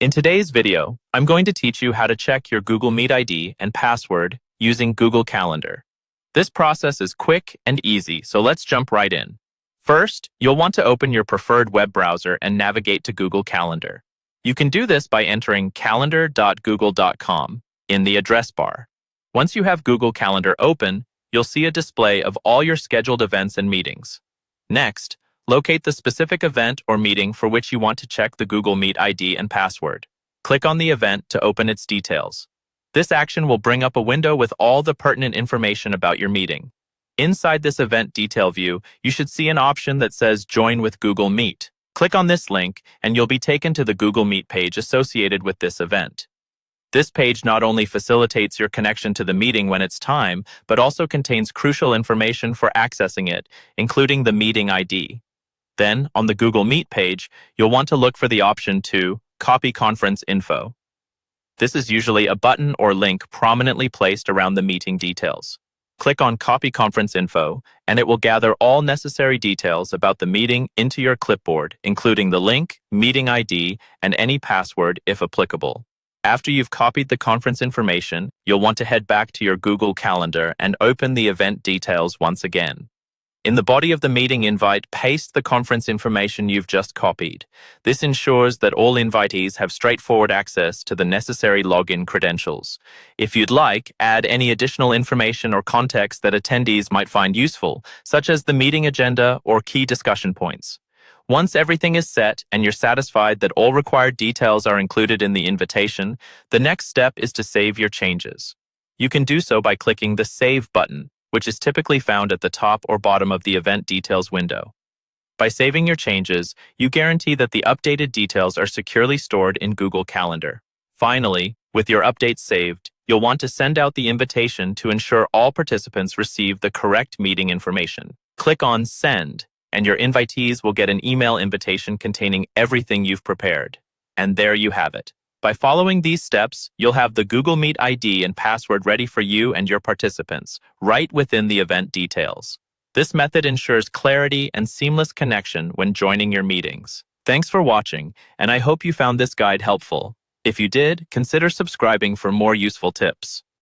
In today's video, I'm going to teach you how to check your Google Meet ID and password using Google Calendar. This process is quick and easy, so let's jump right in. First, you'll want to open your preferred web browser and navigate to Google Calendar. You can do this by entering calendar.google.com in the address bar. Once you have Google Calendar open, you'll see a display of all your scheduled events and meetings. Next, locate the specific event or meeting for which you want to check the Google Meet ID and password. Click on the event to open its details. This action will bring up a window with all the pertinent information about your meeting. Inside this event detail view, you should see an option that says Join with Google Meet. Click on this link and you'll be taken to the Google Meet page associated with this event. This page not only facilitates your connection to the meeting when it's time, but also contains crucial information for accessing it, including the meeting ID. Then, on the Google Meet page, you'll want to look for the option to Copy Conference Info. This is usually a button or link prominently placed around the meeting details. Click on Copy Conference Info, and it will gather all necessary details about the meeting into your clipboard, including the link, meeting ID, and any password if applicable. After you've copied the conference information, you'll want to head back to your Google Calendar and open the event details once again. In the body of the meeting invite, paste the conference information you've just copied. This ensures that all invitees have straightforward access to the necessary login credentials. If you'd like, add any additional information or context that attendees might find useful, such as the meeting agenda or key discussion points. Once everything is set and you're satisfied that all required details are included in the invitation, the next step is to save your changes. You can do so by clicking the Save button, which is typically found at the top or bottom of the event details window. By saving your changes, you guarantee that the updated details are securely stored in Google Calendar. Finally, with your updates saved, you'll want to send out the invitation to ensure all participants receive the correct meeting information. Click on Send, and your invitees will get an email invitation containing everything you've prepared. And there you have it. By following these steps, you'll have the Google Meet ID and password ready for you and your participants, right within the event details. This method ensures clarity and seamless connection when joining your meetings. Thanks for watching, and I hope you found this guide helpful. If you did, consider subscribing for more useful tips.